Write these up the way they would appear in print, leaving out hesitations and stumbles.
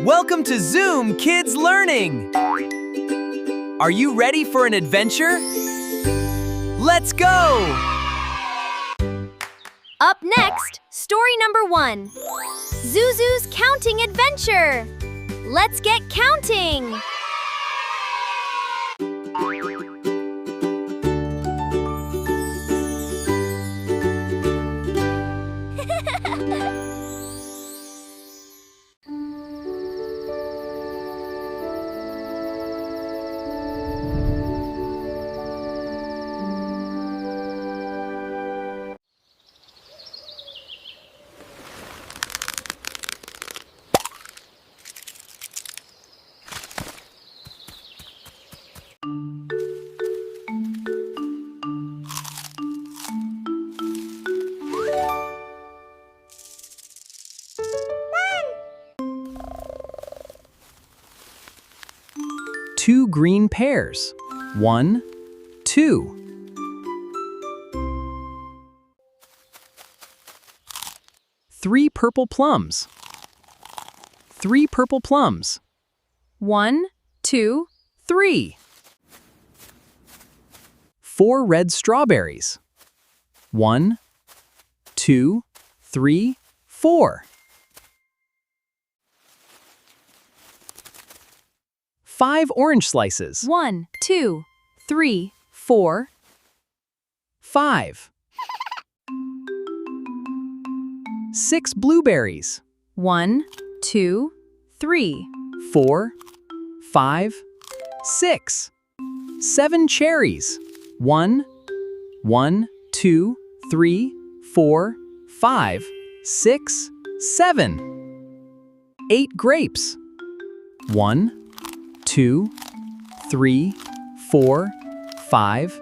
Welcome to Zoom Kids Learning! Are you ready for an adventure? Let's go! Up next, story number 1. Zuzu's Counting Adventure! Let's get counting! Two green pears. 1, 2. 3 purple plums. 3 purple plums. 1, 2, 3. 4 red strawberries. 1, 2, 3, 4. 5 orange slices. 1, 2, 3, 4. 5. 6 blueberries. 1, 2, 3. 4, 5, 6. 7 cherries. 1, 2, 3, 4, 5, 6, 7. 8 grapes. 1, 2, 3, 4, 5,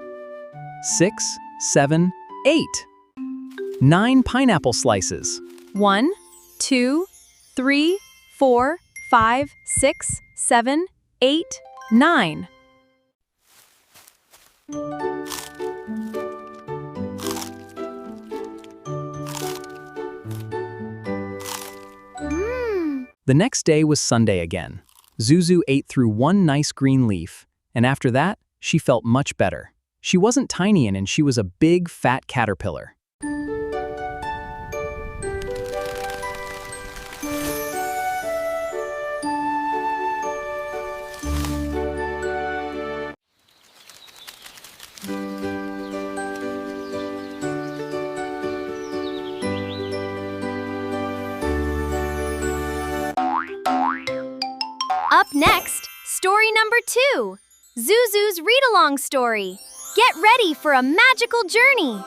6, 7, 8. 9 pineapple slices. 1, 2, 3, 4, 5, 6, 7, 8, 9. The next day was Sunday again. Zuzu ate through one nice green leaf, and after that, she felt much better. She wasn't tiny and she was a big, fat caterpillar. Up next, story number 2. Zuzu's read-along story. Get ready for a magical journey.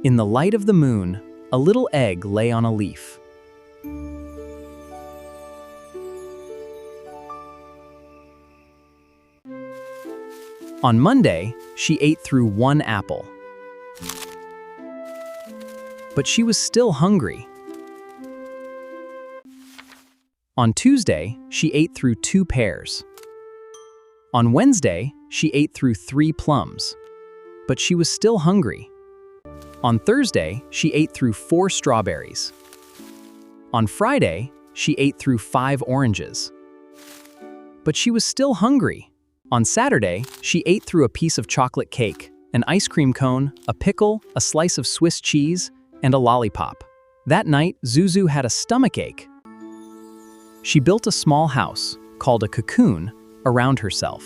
In the light of the moon, a little egg lay on a leaf. On Monday, she ate through 1 apple. But she was still hungry. On Tuesday, she ate through 2 pears. On Wednesday, she ate through 3 plums. But she was still hungry. On Thursday, she ate through 4 strawberries. On Friday, she ate through 5 oranges. But she was still hungry. On Saturday, she ate through a piece of chocolate cake, an ice cream cone, a pickle, a slice of Swiss cheese, and a lollipop. That night, Zuzu had a stomachache. She built a small house, called a cocoon, around herself.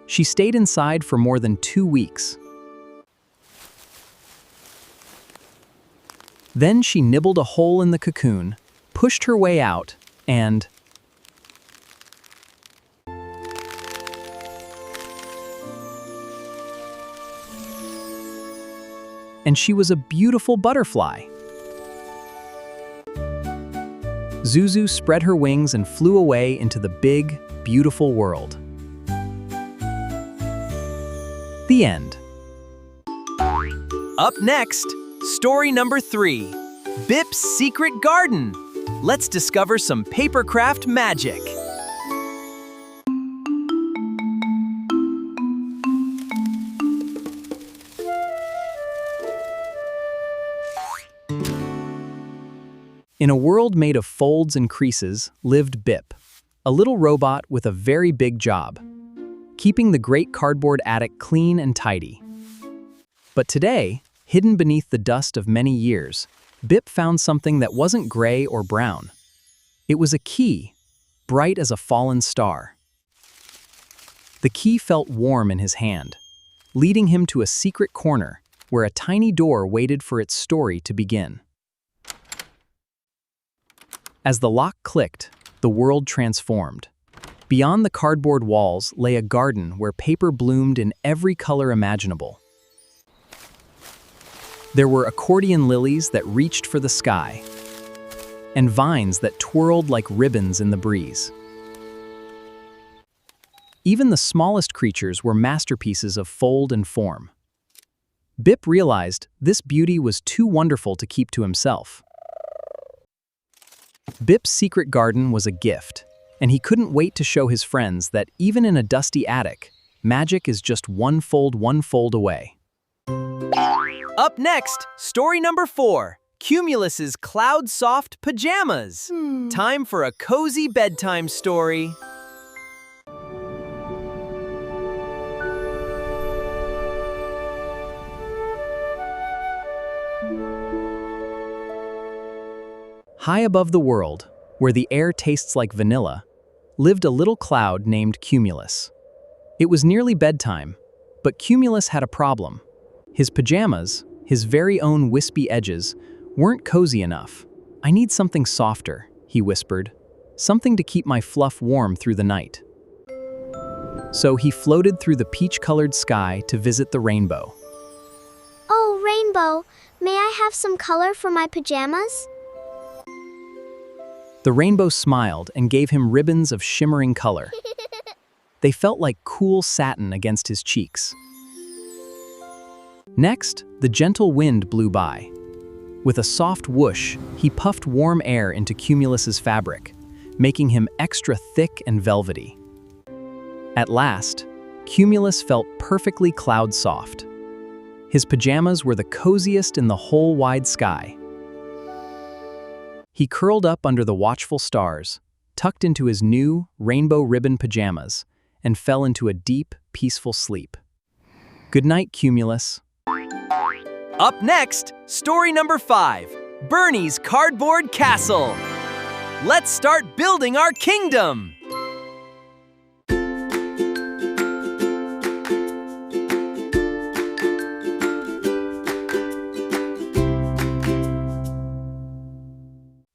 She stayed inside for more than 2 weeks. Then she nibbled a hole in the cocoon, pushed her way out, and she was a beautiful butterfly. Zuzu spread her wings and flew away into the big, beautiful world. The end. Up next, story number 3, Bip's Secret Garden. Let's discover some Papercraft magic. In a world made of folds and creases lived Bip, a little robot with a very big job, keeping the great cardboard attic clean and tidy. But today, hidden beneath the dust of many years, Bip found something that wasn't gray or brown. It was a key, bright as a fallen star. The key felt warm in his hand, leading him to a secret corner where a tiny door waited for its story to begin. As the lock clicked, the world transformed. Beyond the cardboard walls lay a garden where paper bloomed in every color imaginable. There were accordion lilies that reached for the sky, and vines that twirled like ribbons in the breeze. Even the smallest creatures were masterpieces of fold and form. Bip realized this beauty was too wonderful to keep to himself. Bip's secret garden was a gift, and he couldn't wait to show his friends that even in a dusty attic, magic is just one fold away. Up next, story number 4, Cumulus's cloud-soft pajamas. Time for a cozy bedtime story. High above the world, where the air tastes like vanilla, lived a little cloud named Cumulus. It was nearly bedtime, but Cumulus had a problem. His pajamas, his very own wispy edges, weren't cozy enough. "I need something softer," he whispered. "Something to keep my fluff warm through the night." So he floated through the peach-colored sky to visit the rainbow. "Oh, rainbow, may I have some color for my pajamas?" The rainbow smiled and gave him ribbons of shimmering color. They felt like cool satin against his cheeks. Next, the gentle wind blew by. With a soft whoosh, he puffed warm air into Cumulus's fabric, making him extra thick and velvety. At last, Cumulus felt perfectly cloud-soft. His pajamas were the coziest in the whole wide sky. He curled up under the watchful stars, tucked into his new rainbow ribbon pajamas, and fell into a deep, peaceful sleep. Good night, Cumulus. Up next, story number 5, Bernie's cardboard castle. Let's start building our kingdom.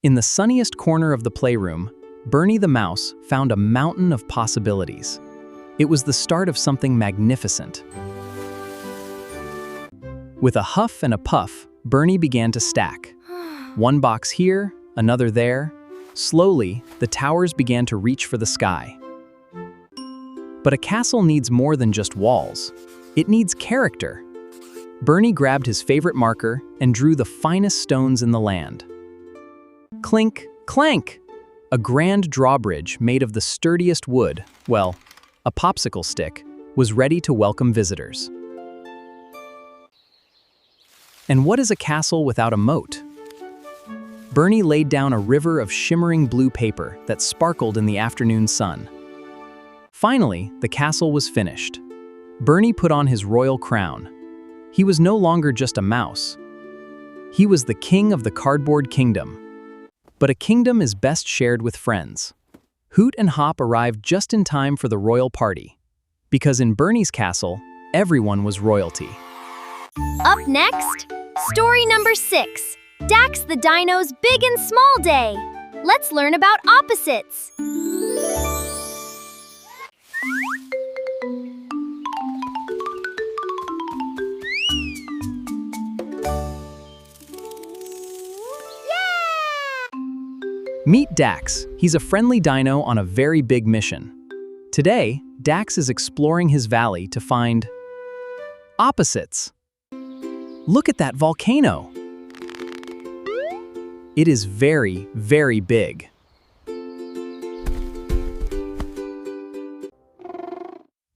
In the sunniest corner of the playroom, Bernie the mouse found a mountain of possibilities. It was the start of something magnificent. With a huff and a puff, Bernie began to stack. One box here, another there. Slowly, the towers began to reach for the sky. But a castle needs more than just walls. It needs character. Bernie grabbed his favorite marker and drew the finest stones in the land. Clink, clank! A grand drawbridge made of the sturdiest wood, well, a popsicle stick, was ready to welcome visitors. And what is a castle without a moat? Bernie laid down a river of shimmering blue paper that sparkled in the afternoon sun. Finally, the castle was finished. Bernie put on his royal crown. He was no longer just a mouse. He was the king of the cardboard kingdom. But a kingdom is best shared with friends. Hoot and Hop arrived just in time for the royal party. Because in Bernie's castle, everyone was royalty. Up next, story number 6, Dax the Dino's Big and Small Day. Let's learn about opposites. Meet Dax. He's a friendly dino on a very big mission. Today, Dax is exploring his valley to find opposites. Look at that volcano. It is very, very big.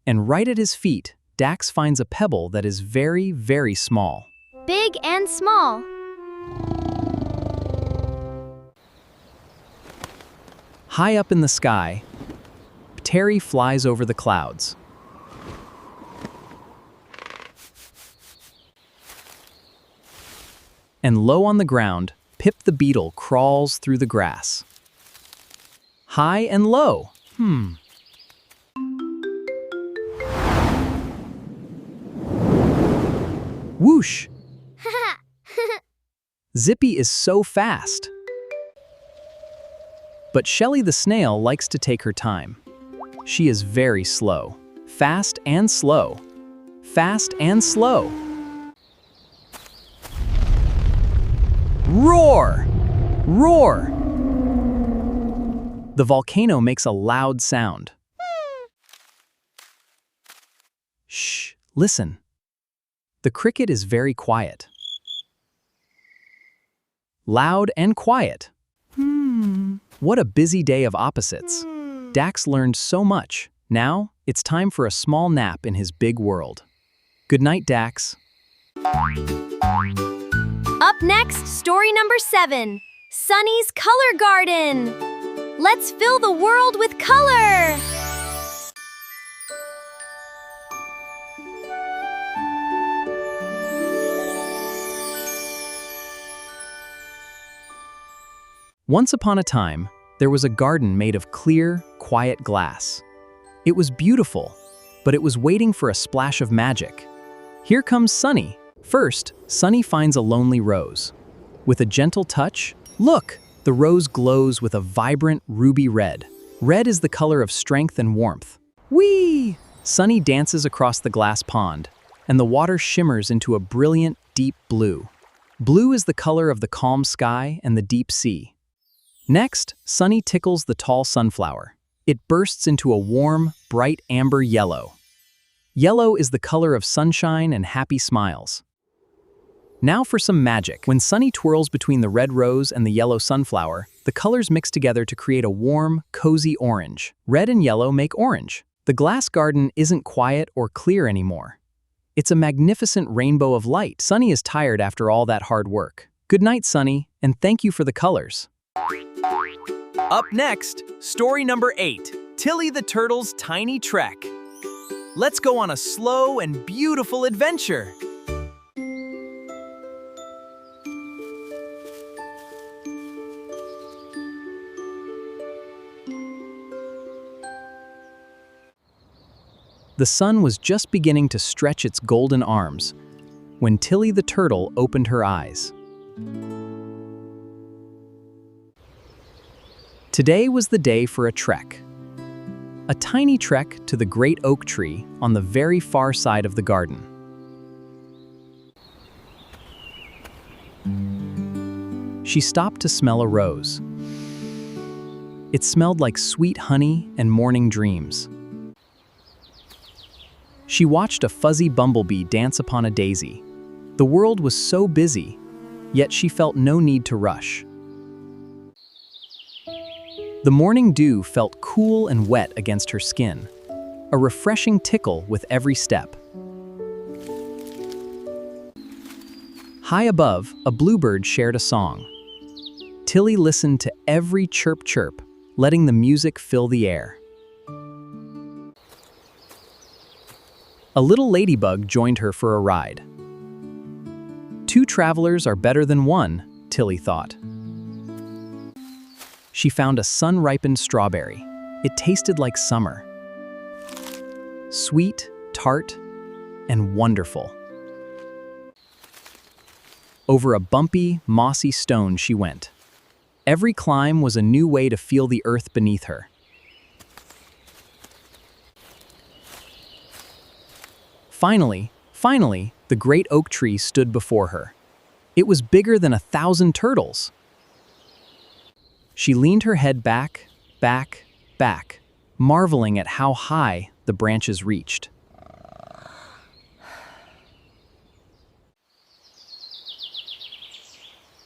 And right at his feet, Dax finds a pebble that is very, very small. Big and small. High up in the sky, Terry flies over the clouds. And low on the ground, Pip the beetle crawls through the grass. High and low. Whoosh! Zippy is so fast. But Shelly the snail likes to take her time. She is very slow. Fast and slow. Fast and slow. Roar! Roar! The volcano makes a loud sound. Shh, listen. The cricket is very quiet. Loud and quiet. What a busy day of opposites. Dax learned so much. Now, it's time for a small nap in his big world. Good night, Dax. Up next, story number 7, Sunny's Color Garden. Let's fill the world with color. Once upon a time, there was a garden made of clear, quiet glass. It was beautiful, but it was waiting for a splash of magic. Here comes Sunny. First, Sunny finds a lonely rose. With a gentle touch, look, the rose glows with a vibrant ruby red. Red is the color of strength and warmth. Whee! Sunny dances across the glass pond, and the water shimmers into a brilliant, deep blue. Blue is the color of the calm sky and the deep sea. Next, Sunny tickles the tall sunflower. It bursts into a warm, bright amber yellow. Yellow is the color of sunshine and happy smiles. Now for some magic. When Sunny twirls between the red rose and the yellow sunflower, the colors mix together to create a warm, cozy orange. Red and yellow make orange. The glass garden isn't quiet or clear anymore. It's a magnificent rainbow of light. Sunny is tired after all that hard work. Good night, Sunny, and thank you for the colors. Up next, story number 8, Tilly the Turtle's Tiny Trek. Let's go on a slow and beautiful adventure. The sun was just beginning to stretch its golden arms when Tilly the Turtle opened her eyes. Today was the day for a trek. A tiny trek to the great oak tree on the very far side of the garden. She stopped to smell a rose. It smelled like sweet honey and morning dreams. She watched a fuzzy bumblebee dance upon a daisy. The world was so busy, yet she felt no need to rush. The morning dew felt cool and wet against her skin, a refreshing tickle with every step. High above, a bluebird shared a song. Tilly listened to every chirp-chirp, letting the music fill the air. A little ladybug joined her for a ride. 2 travelers are better than 1, Tilly thought. She found a sun-ripened strawberry. It tasted like summer. Sweet, tart, and wonderful. Over a bumpy, mossy stone she went. Every climb was a new way to feel the earth beneath her. Finally, the great oak tree stood before her. It was bigger than 1,000 turtles. She leaned her head back, marveling at how high the branches reached.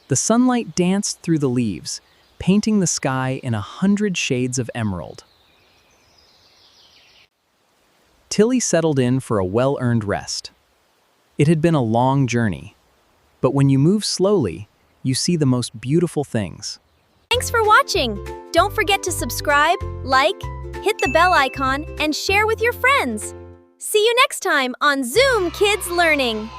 The sunlight danced through the leaves, painting the sky in 100 shades of emerald. Tilly settled in for a well-earned rest. It had been a long journey, but when you move slowly, you see the most beautiful things. Thanks for watching. Don't forget to subscribe, like, hit the bell icon, and share with your friends. See you next time on Zoom Kids Learning.